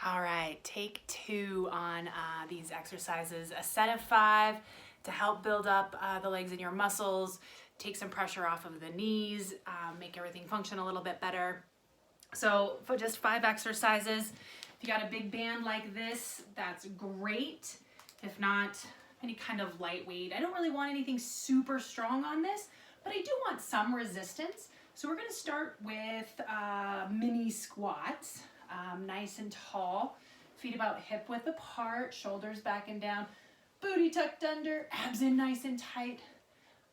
All right, take 2 on these exercises. A set of 5 to help build up the legs and your muscles, take some pressure off of the knees, make everything function a little bit better. So for just 5 exercises, if you got a big band like this, that's great. If not, any kind of lightweight. I don't really want anything super strong on this, but I do want some resistance. So we're gonna start with mini squats. Nice and tall, feet about hip width apart, shoulders back and down, booty tucked under, abs in nice and tight.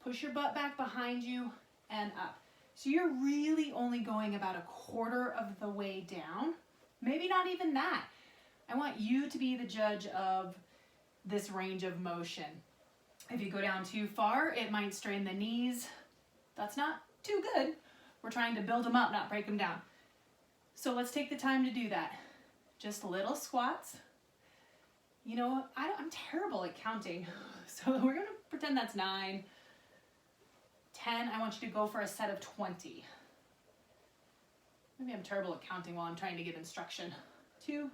Push your butt back behind you and up. So you're really only going about 1/4 of the way down, maybe not even that. I want you to be the judge of this range of motion. If you go down too far, it might strain the knees. That's not too good. We're trying to build them up, not break them down. So let's take the time to do that. Just little squats. You know, I'm terrible at counting. So we're gonna pretend that's 9, 10. I want you to go for a set of 20. Maybe I'm terrible at counting while I'm trying to give instruction. 2,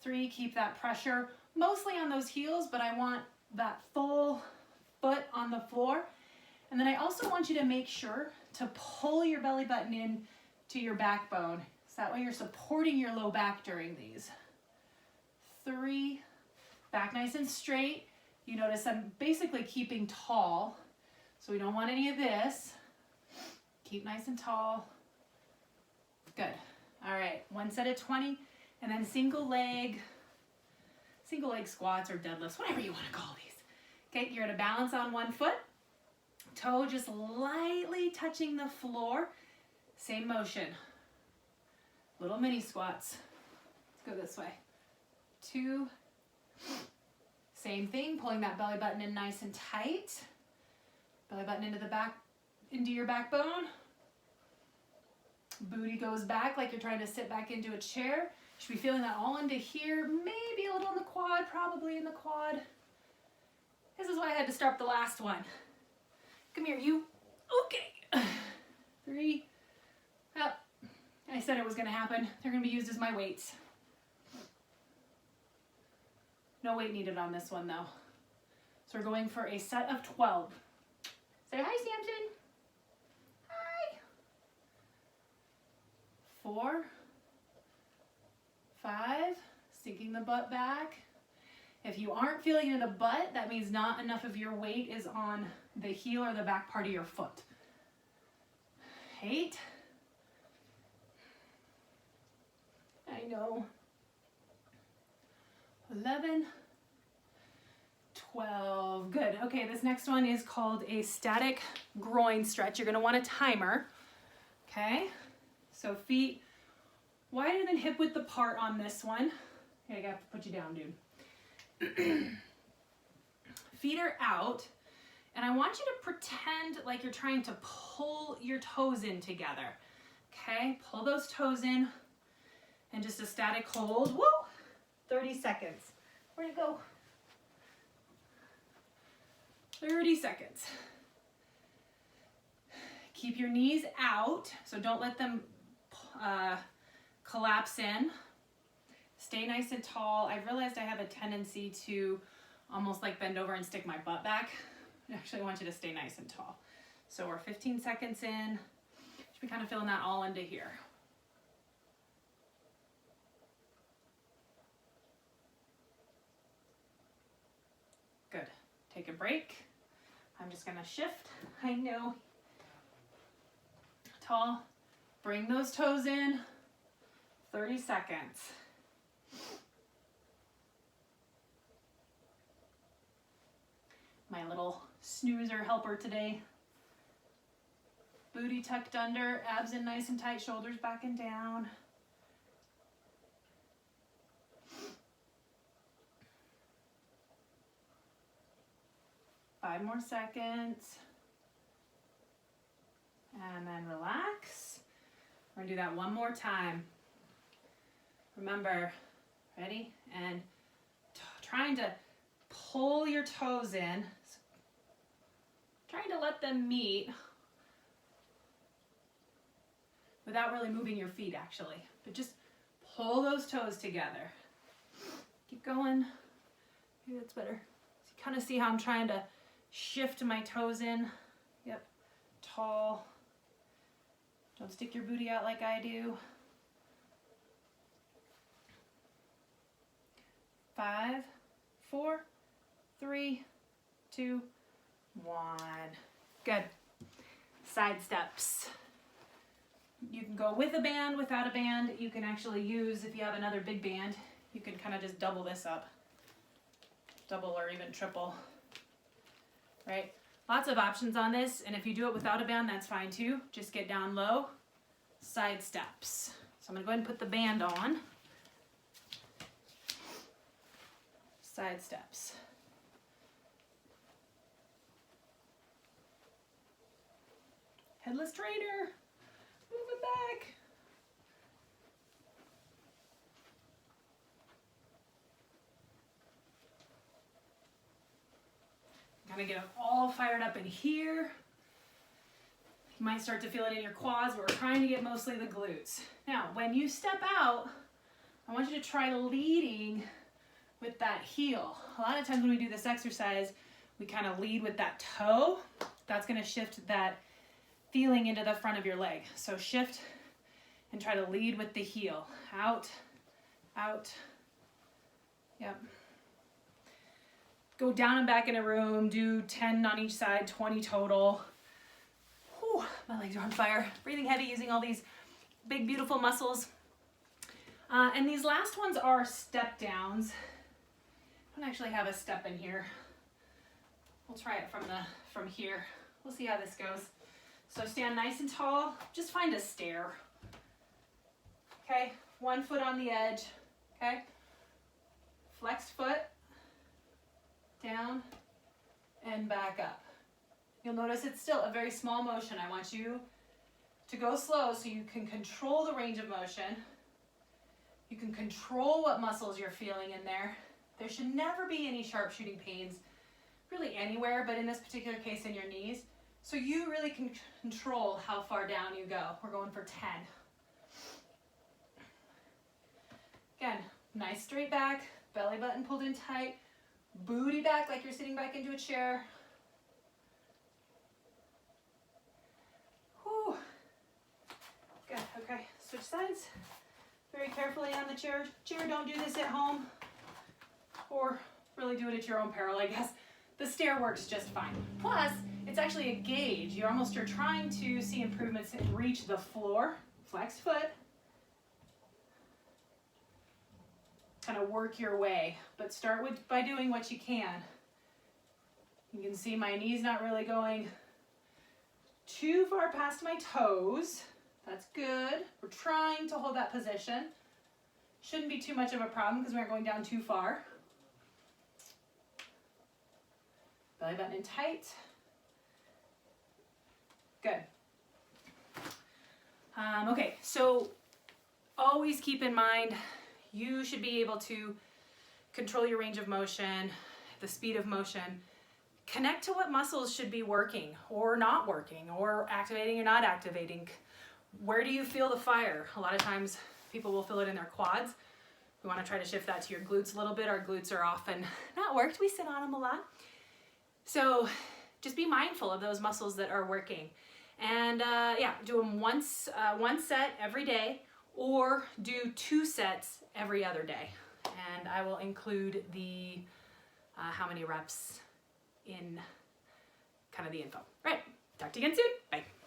3, keep that pressure, mostly on those heels, but I want that full foot on the floor. And then I also want you to make sure to pull your belly button in to your backbone. So that way you're supporting your low back during these. 3, back nice and straight. You notice I'm basically keeping tall, so we don't want any of this. Keep nice and tall. Good. All right, 1 set of 20, and then single leg squats or deadlifts, whatever you want to call these. Okay, you're gonna balance on 1 foot, toe just lightly touching the floor. Same motion. Little mini squats. Let's go this way. 2. Same thing, pulling that belly button in nice and tight. Belly button into the back, into your backbone. Booty goes back like you're trying to sit back into a chair. You should be feeling that all into here, maybe a little in the quad, probably in the quad. This is why I had to start the last one. Come here, you. Okay. 3. Up. I said it was gonna happen. They're gonna be used as my weights. No weight needed on this one though. So we're going for a set of 12. Say hi, Samson. Hi. 4, 5, sinking the butt back. If you aren't feeling it in the butt, that means not enough of your weight is on the heel or the back part of your foot. 8. I know. 11, 12, good. Okay, this next one is called a static groin stretch. You're gonna want a timer, okay? So feet wider than hip width apart on this one. Okay, I gotta put you down, dude. Feet are out, and I want you to pretend like you're trying to pull your toes in together, okay? Pull those toes in, and just a static hold. Woo! 30 seconds. Where'd it go? 30 seconds. Keep your knees out, so don't let them collapse in. Stay nice and tall. I've realized I have a tendency to almost like bend over and stick my butt back. I actually want you to stay nice and tall. So we're 15 seconds in. Should be kind of feeling that all into here. Good. Take a break. I'm just gonna shift. I know. Tall. Bring those toes in. 30 seconds. My little snoozer helper today. Booty tucked under, abs in nice and tight, shoulders back and down. Five more seconds. And then relax. We're gonna do that one more time. Remember, ready? And trying to pull your toes in. Trying to let them meet without really moving your feet actually. But just pull those toes together. Keep going. Maybe that's better. So you kind of see how I'm trying to shift my toes in. Yep, tall. Don't stick your booty out like I do. 5, 4, 3, 2, 1. Good. Side steps. You can go with a band, without a band. You can actually use, if you have another big band, you can kind of just double this up. Double or even triple, right? Lots of options on this, and if you do it without a band, that's fine too. Just get down low, side steps. So I'm gonna go ahead and put the band on. Side steps. Headless trainer, move it back. Kind of get them all fired up in here. You might start to feel it in your quads, but we're trying to get mostly the glutes. Now, when you step out, I want you to try leading with that heel. A lot of times when we do this exercise, we kind of lead with that toe. That's going to shift that feeling into the front of your leg. So shift and try to lead with the heel. Out, out. Yep. Go down and back in a room, do 10 on each side, 20 total. Whew, my legs are on fire. Breathing heavy, using all these big, beautiful muscles. And these last ones are step downs. I don't actually have a step in here. We'll try it from here. We'll see how this goes. So stand nice and tall. Just find a stair. Okay, one foot on the edge. Okay, flexed foot. Down and back up. You'll notice it's still a very small motion. I want you to go slow so you can control the range of motion. You can control what muscles you're feeling in there. There should never be any sharp shooting pains really anywhere, but in this particular case in your knees. So you really can control how far down you go. We're going for 10. Again, nice straight back, belly button pulled in tight. Booty back like you're sitting back into a chair. Whew. Good, okay, switch sides. Very carefully on the chair. Don't do this at home. Or really do it at your own peril, I guess. The stair works just fine. Plus, it's actually a gauge. You're trying to see improvements and reach the floor. Flex foot. Kind of work your way, but start by doing what you can. You can see my knees not really going too far past my toes. That's good. We're trying to hold that position. Shouldn't be too much of a problem because we aren't going down too far. Belly button in tight. Good. Okay, so always keep in mind you should be able to control your range of motion, the speed of motion, connect to what muscles should be working or not working or activating or not activating. Where do you feel the fire? A lot of times people will feel it in their quads. We want to try to shift that to your glutes a little bit. Our glutes are often not worked. We sit on them a lot. So just be mindful of those muscles that are working. And yeah, do them one set every day, or do 2 sets every other day. And I will include the how many reps in kind of the info. All right, talk to you again soon. Bye.